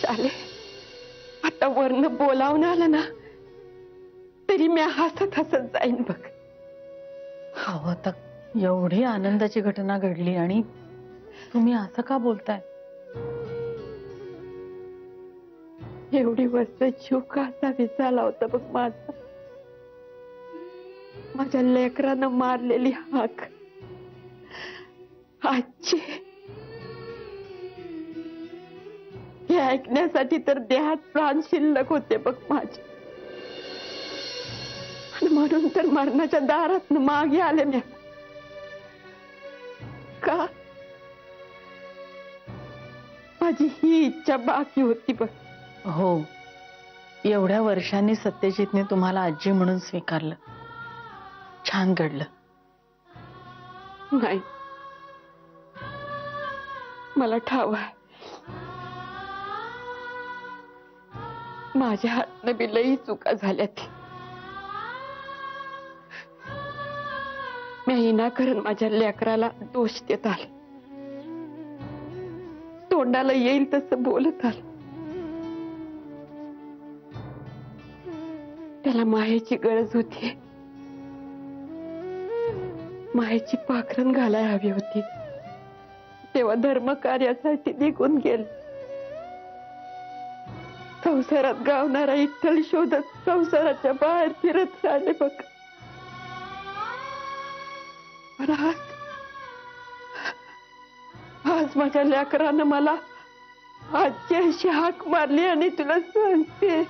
आले. आता वरनं बोलावून आलं ना तरी मी हसत हसत जाईन बघ. अहो आता एवढी आनंदाची घटना घडली आणि तुम्ही असं का बोलताय? एवढी वर्ष जीव कसा विचारला होता बघ माझा. माझ्या लेकरानं मारलेली हाक आजची हे ऐकण्यासाठी तर देहात प्राण शिल्लक होते बघ माझे. आणि म्हणून तर मरणाच्या दारात मागे आले मी. का माझी ही इच्छा बाकी होती बघ. हो, एवढ्या वर्षांनी सत्यजितने तुम्हाला आजी म्हणून स्वीकारलं. छान घडलं. नाही, मला ठाव आहे माझ्या हातनं बी लई चुका झाल्या. ती मी विनाकारण माझ्या लेकराला दोष देत आले. तोंडाला येईल तसं बोलत आले. त्याला मायेची गरज होती. मायेची पाखरण घालायला हवी होती. तेव्हा धर्म कार्यासाठी निघून गेले. संसारात गावणारा इठ्ठल शोधत संसाराच्या बाहेर फिरत राहिले बघ. पण आज माझ्या लेकरानं मला आजची अशी हाक मारली आणि तुला सांगते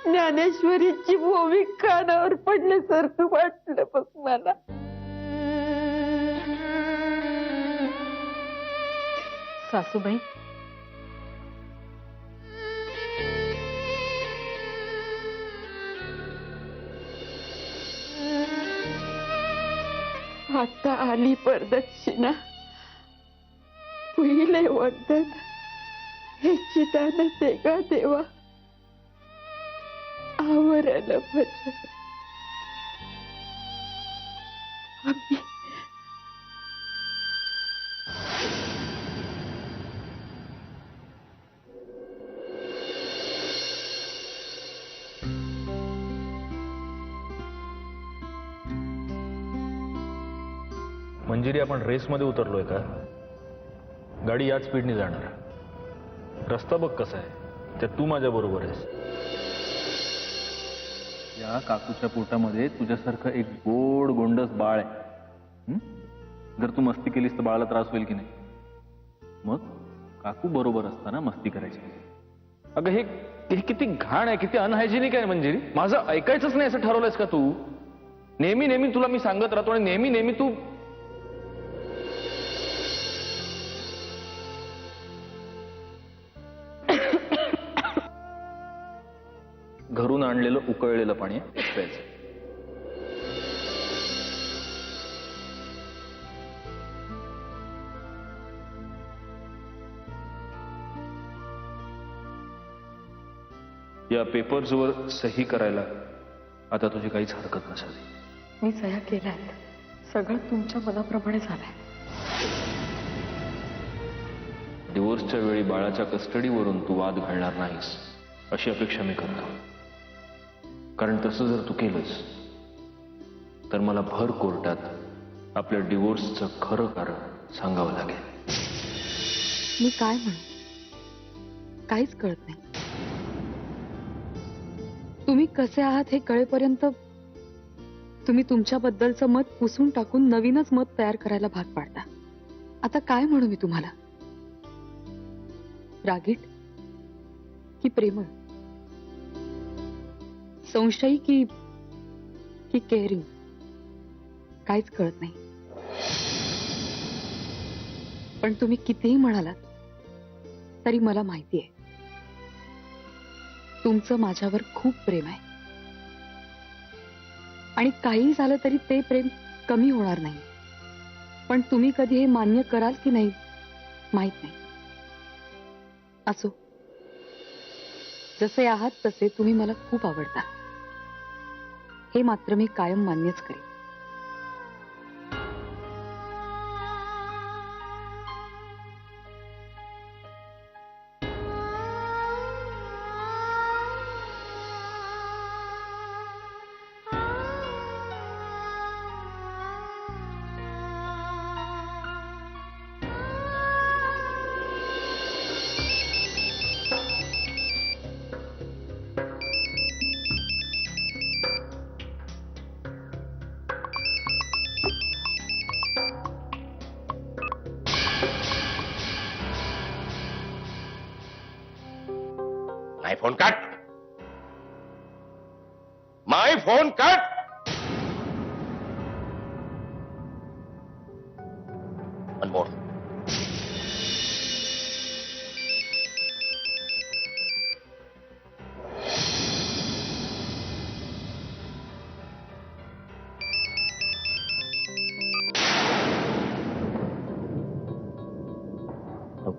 ज्ञानेश्वरीची भूमी कानावर पडल्यासारखं वाटलं बघ मला. सासूबाई, आता आली प्रदक्षिणा, पहिले वंदन हे चिदान ते गा देवा. आवरलं भजन आम्ही. मंजिरी, आपण रेसमध्ये उतरलोय का? गाडी याच स्पीडने जाणार. रस्ता बघ कसा आहे, त्यात तू माझ्या बरोबर आहेस. या काकूच्या पोटामध्ये तुझ्यासारखं एक गोड गोंडस बाळ आहे. जर तू मस्ती केलीस तर बाळाला त्रास होईल की नाही? मग काकू बरोबर असताना मस्ती करायची. अगं हे किती घाण आहे, किती अनहायजेनिक आहे मंजिरी. माझं ऐकायचंच नाही असं ठरवलंयस का तू? नेहमी नेहमी तुला मी सांगत राहतो आणि नेहमी नेहमी तू. घरून आणलेलं उकळलेलं पाणी प्यायचं. या पेपर्सवर सही करायला आता तुझी काहीच हरकत नसावी. मी सह्या केल्यात. सगळं तुमच्या मनाप्रमाणे झालंय. डिवोर्सच्या वेळी बाळाच्या कस्टडीवरून तू वाद घालणार नाहीस अशी अपेक्षा मी करतो. कारण तसं जर तू केलंस तर मला भर कोर्टात आपल्या डिवोर्सचं खरं कारण सांगावं लागेल. मी काय म्हणू, काहीच कळत नाही. तुम्ही कसे आहात हे कळेपर्यंत तुम्ही तुमच्याबद्दलचं मत पुसून टाकून नवीनच मत तयार करायला भाग पाडता. आता काय म्हणू मी तुम्हाला? रागीट की प्रेमळ? संशयी की केअरिंग? काहीच कळत नाही. पण तुम्ही कितीही म्हणालात तरी मला माहिती आहे तुमचं माझ्यावर खूप प्रेम आहे. आणि काही झालं तरी ते प्रेम कमी होणार नाही. पण तुम्ही कधी हे मान्य कराल की नाही माहित नाही. असो, जसे आहात तसे तुम्ही मला खूप आवडता, हे मात्र मी कायम मान्यच करेन. Phone cut. My phone cut. One more.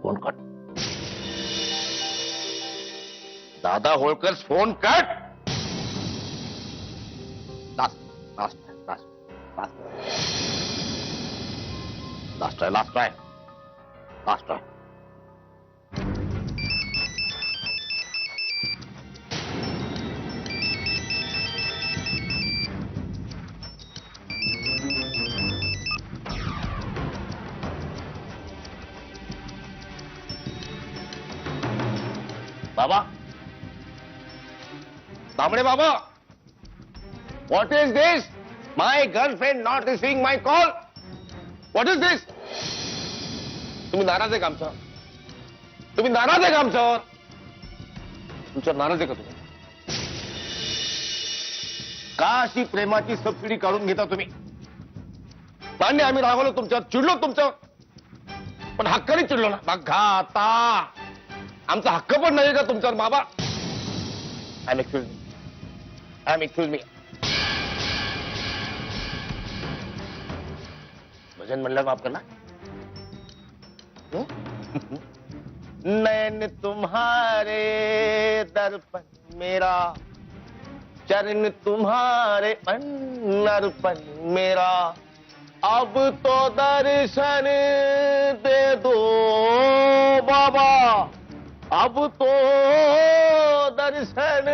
Phone cut. Dada Holkar phone cut. Last last last last last try last try last try. बाबा, तांबडे बाबा, what is this? My girlfriend not receiving my call? What is this? तुम्ही नाराज आहे का आमच्यावर? तुम्ही नाराज आहे का आमच्यावर? तुमच्यावर नाराज आहे का तुम्ही? का अशी प्रेमाची सबसिडी काढून घेता तुम्ही? मान्य आम्ही रागवलो तुमच्यावर, चिडलो तुमच्यावर, पण हक्काने चिडलो ना. बघा आता आमचा हक्क पण नाही का तुमच्यावर बाबा? I am excuse me. भजन म्हणलं माफ करना. नैन तुम्हारे दर्पण मेरा, चरण तुम्हारे अर्पण मेरा, अब तो दर्शन दे दो बाबा, अब तो दर्शन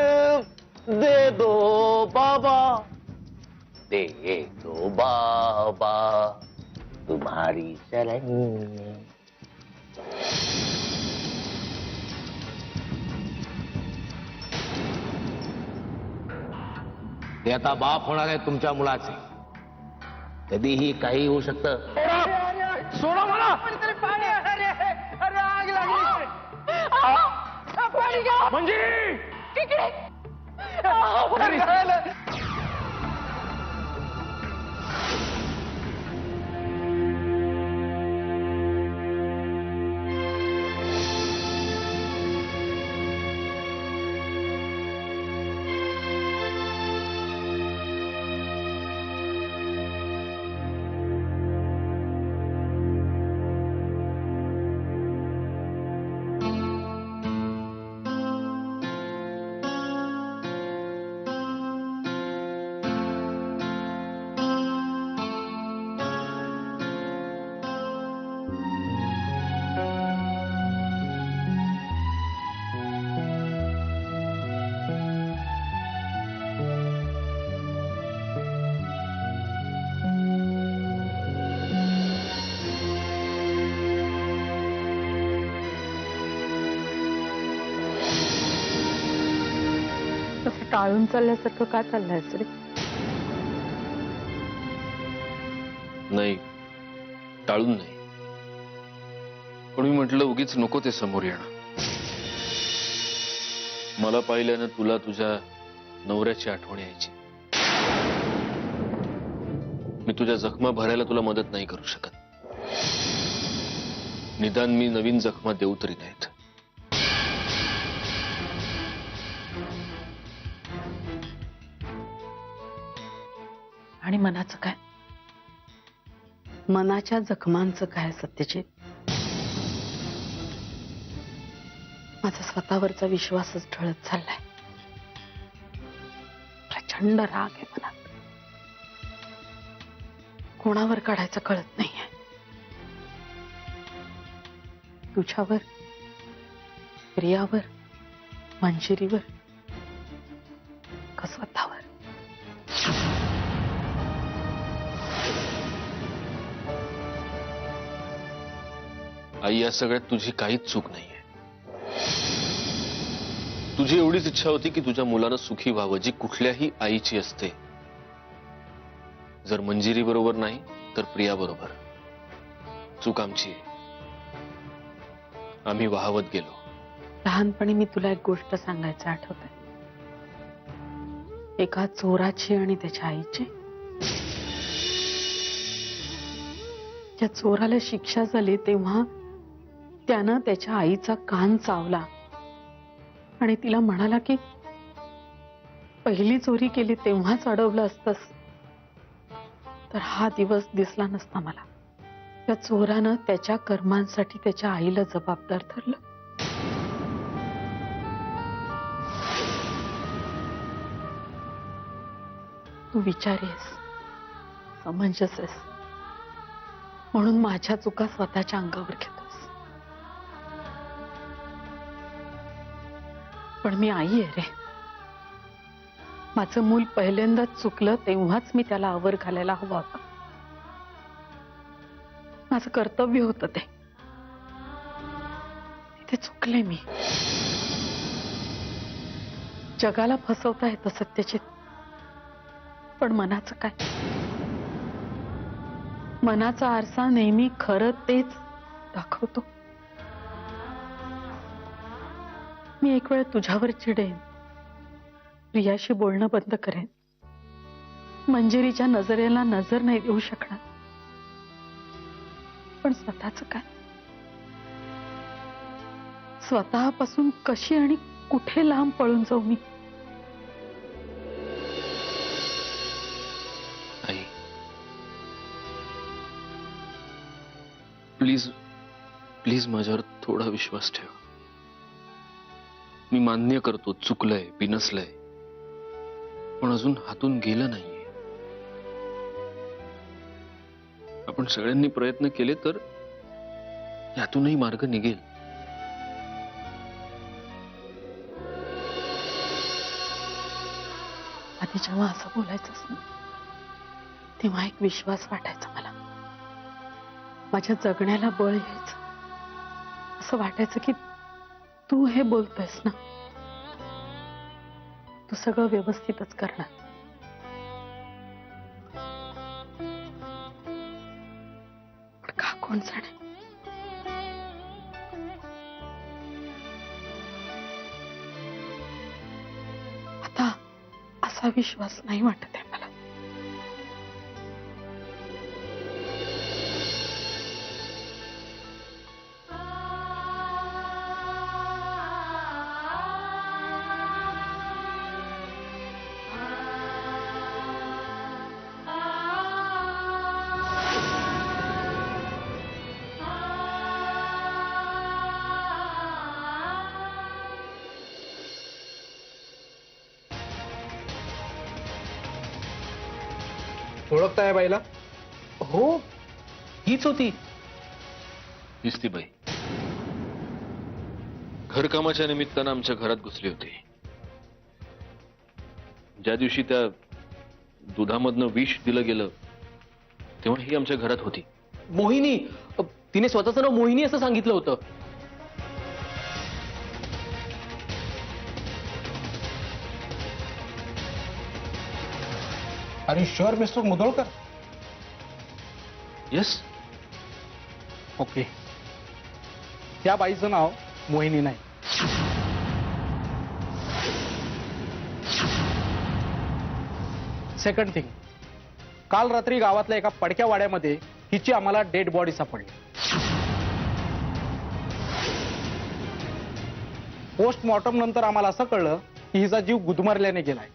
दे दो बाबा, दे दो बाबा तुम्हारी शरण में. ते आता बाप होणार आहे तुमच्या मुलाचे. कधीही काही होऊ शकतं. सोडा मला. म्हणजे टाळून चालल्यासारखं का चाललंयस रे? नाही, टाळून नाही, पण मी म्हटलं उगीच नको ते समोर येणं. मला पाहिल्यानं तुला तुझ्या नवऱ्याची आठवण यायची. मी तुझ्या जखमा भरायला तुला मदत नाही करू शकत. निदान मी नवीन जखमा देऊ तरी नाहीत. आणि मनाचं काय? मनाच्या जखमांचं काय सत्यजित? माझा स्वतःवरचा विश्वासच ढळत चाललाय. प्रचंड राग आहे मनात. कोणावर काढायचं कळत नाहीये. तुझ्यावर, प्रियावर, मंजिरीवर का स्वतःवर? आई, या सगळ्यात तुझी काहीच चूक नाहीये. तुझी एवढीच इच्छा होती की तुझ्या मुलानं सुखी व्हावं, जी कुठल्याही आईची असते. जर मंजिरी बरोबर नाही तर प्रिया बरोबर. चूक आमची. आम्ही वाहवत गेलो. लहानपणी मी तुला एक गोष्ट सांगायचं आठवतंय. एका चोराची आणि त्याच्या आईची. त्या चोराला शिक्षा झाली तेव्हा त्यानं त्याच्या आईचा कान चावला आणि तिला म्हणाला की पहिली चोरी केली तेव्हाच अडवलं असतंस तर हा दिवस दिसला नसता मला. त्या चोरानं त्याच्या कर्मांसाठी त्याच्या आईला जबाबदार धरलं. तू विचारी आहेस, समंजस आहेस, म्हणून माझ्या चुका स्वतःच्या अंगावर घेतोस. पण मी आई आहे रे. माझं मूल पहिल्यांदाच चुकलं तेव्हाच मी त्याला आवर घालायला हवा होता. माझं कर्तव्य होतं ते. ते चुकले मी. जगाला फसवता येतं सत्यजित, पण मनाचं काय? मनाचा आरसा नेहमी खरं तेच दाखवतो. मी एक वेळ तुझ्यावर चिडेन, प्रियाशी बोलणं बंद करेन, मंजिरीच्या नजरेला नजर नाही देऊ शकणार, पण स्वतःच काय? स्वतःपासून कशी आणि कुठे लांब पळून जाऊ मी? आई, प्लीज प्लीज माझ्यावर थोडा विश्वास ठेव. मी मान्य करतो चुकलंय, बिनसलंय, पण अजून हातून गेलं नाहीये. आपण सगळ्यांनी प्रयत्न केले तर यातूनही मार्ग निघेल. आधी जेव्हा असं बोलायचंच ना तेव्हा एक विश्वास वाटायचा मला. माझ्या जगण्याला बळ यायचं. असं वाटायचं की तू हे बोलतोयस ना, तू सगळं व्यवस्थितच करणार. पण का कोण जाणे? आता असा विश्वास नाही वाटत आहे मला. ओळखताय बाईला? हो, हीच होती. दिसती बाई घरकामाच्या निमित्तानं आमच्या घरात घुसली होती. ज्या दिवशी त्या दुधामधनं विष दिलं गेलं तेव्हा ही आमच्या घरात होती. मोहिनी, तिने स्वतःचं नाव मोहिनी असं सांगितलं होतं. Are you sure mister Mudholkar? Yes. Okay. त्या बाईचं नाव मोहिनी नाही. सेकंड थिंग, काल रात्री गावातल्या एका पडक्या वाड्यामध्ये हिची आम्हाला डेड बॉडी सापडली. पोस्टमॉर्टम नंतर आम्हाला असं कळलं की हिचा जीव गुदमरल्याने गेलाय,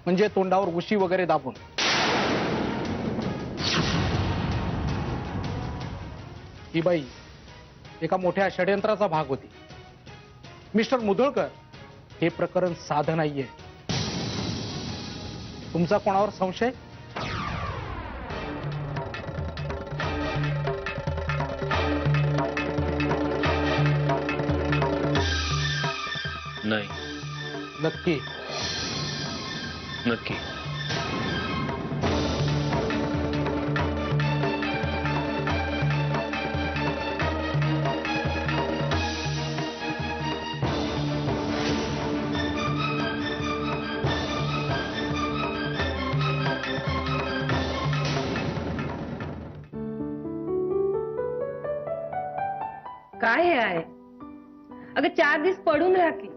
म्हणजे तोंडावर उशी वगैरे दाबून. ही बाई एका मोठ्या षडयंत्राचा भाग होती. मिस्टर मुधोळकर, हे प्रकरण साधं नाहीये. तुमचा कोणावर संशय? नाही. नक्की? नक्की. काय आहे? अगं 4 दिवस पडून राहा की,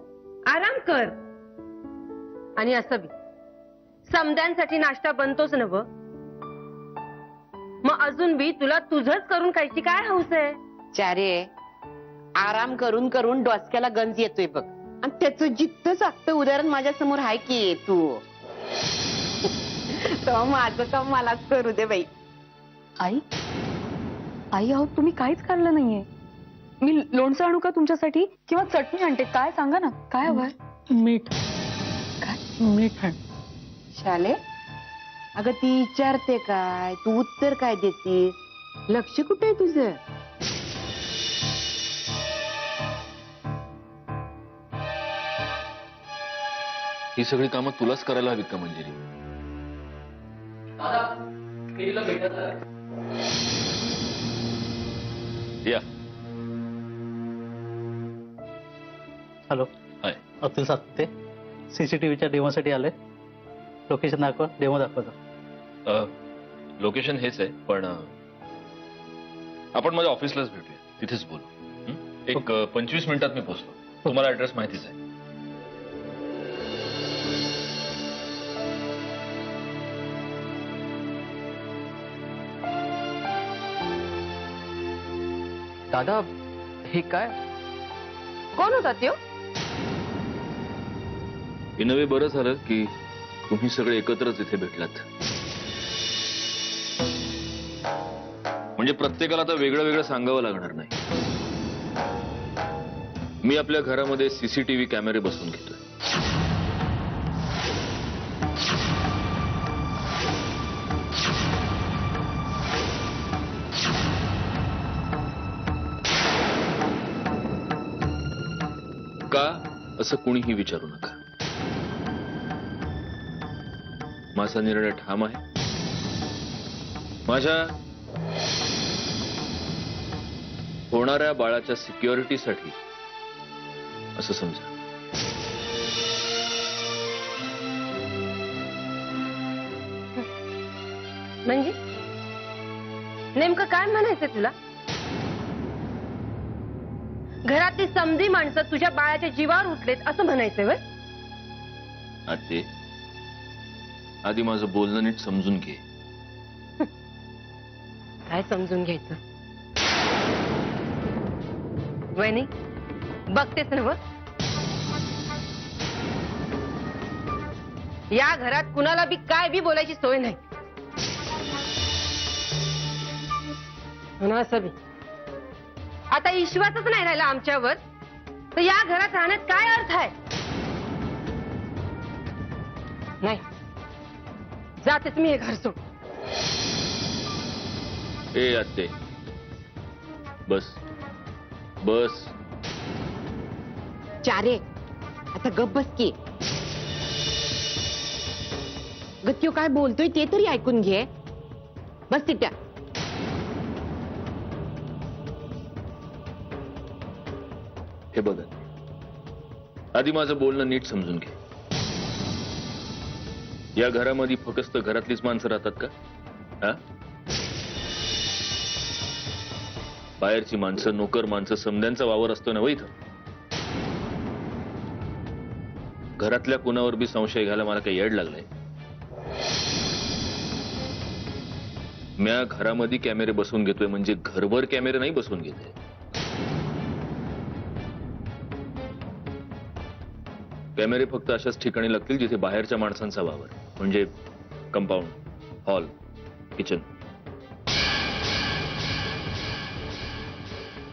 आराम कर. आणि असं बी समद्यांसाठी नाश्ता बनतोच ना व, मग अजून बी तुला तुझंच करून खायची काय हौस आहे? चारे आराम करून करून डोसक्याला गंज येतोय बघ, आणि त्याचं जित्त जागतं उदाहरण माझ्या समोर आहे की तू. तर माझं काम मलाच करू दे बाई. आई आई अहो तुम्ही काहीच खाल्लं नाहीये. मी लोणचं आणू का तुमच्यासाठी किंवा चटणी आणते, काय सांगा ना, काय हवंय? मीठ. काय? मीठ आण. शाले अगं ती विचारते काय, तू उत्तर काय देतीस? लक्ष कुठे आहे तुझं? ही सगळी कामं तुलाच करायला हवीत का मंजिरी? या. हॅलो, हाय. अब्दुल सात्ते, सीसीटीव्हीच्या डेमोसाठी आले. लोकेशन दाखवा, डेमो दाखवतो. लोकेशन हेच आहे, पण आपण माझ्या ऑफिसलाच भेटूया, तिथेच बोलू. एक 25 मिनिटात मी पोहोचतो. तुम्हाला ऍड्रेस माहितीच आहे. दादा हे काय? कोण होता त्यो? इन वे बरं झालं की तुम्ही सगळे एकत्रच इथे भेटलात. म्हणजे प्रत्येकाला आता वेगळं वेगळं सांगावं लागणार नाही. मी आपल्या घरामध्ये सीसीटीव्ही कॅमेरे बसवून घेतोय. का असं कुणीही विचारू नका. माझा निर्णय ठाम आहे. माझ्या होणाऱ्या बाळाच्या सिक्युरिटीसाठी असं समजा. म्हणजे नेमकं काय म्हणायचंय तुला? घरातली समधी माणसं तुझ्या बाळाच्या जीवावर उठलेत असं म्हणायचंय व्हय? आते, आधी माझं बोलणं नीट समजून घे. काय समजून घ्यायचं? वहिनी बघतेस ना व, या घरात कुणाला बी काय बी बोलायची सोय नाही. असं बी आता विश्वासच नाही राहिला आमच्यावर, तर या घरात राहण्यात काय अर्थ आहे? नाही, जातेच मी हे घर सोड. ए आते, बस बस. चारे आता गप बस की. गत्यो काय बोलतोय ते तरी ऐकून घे. बस तिट्या. हे बघा, आधी माझं बोलणं नीट समजून घे. या घरामध्ये फक्त घरातलीच माणसं राहतात का? हा? बाहेरची माणसं, नोकर माणसं, समद्यांचा वावर असतो ना इथं. घरातल्या कुणावर बी संशय घ्यायला मला काही येड लागलाय? म्या घरामध्ये कॅमेरे बसवून घेतोय म्हणजे घरभर कॅमेरे नाही बसवून घेतोय. कॅमेरे फक्त अशाच ठिकाणी लागतील जिथे बाहेरच्या माणसांचा वावर, म्हणजे कंपाऊंड, हॉल, किचन.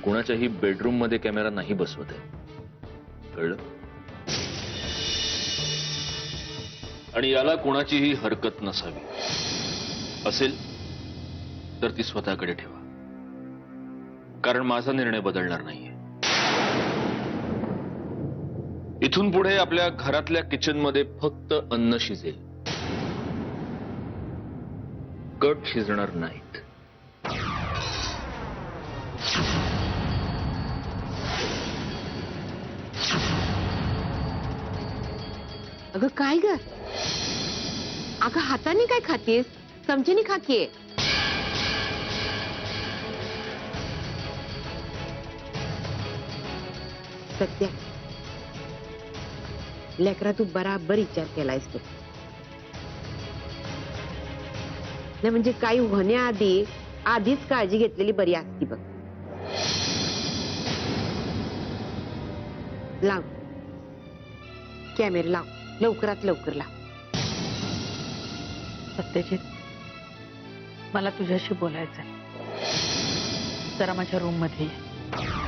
कुणाच्याही बेडरूम मध्ये कॅमेरा नाही बसवत आहे, कळलं? आणि याला कुणाचीही हरकत नसावी. असेल तर ती स्वतःकडे ठेवा, कारण माझा निर्णय बदलणार नाहीये. इथून पुढे आपल्या घरातल्या किचन मध्ये फक्त अन्न शिजेल, कट शिजणार नाहीत. अगं काय ग? अगं हाताने काय खातेस? चमच्याने खा की. सत्या, लेकरा तू बराबर विचार केलायस बघ. नाही म्हणजे काही होण्याआधी आधीच काळजी घेतलेली बरी असती बघ. लाव कॅमेरा, लाव लवकरात लवकर लाव. सत्यजित, मला तुझ्याशी बोलायचंय. जरा माझ्या रूम मध्ये ये.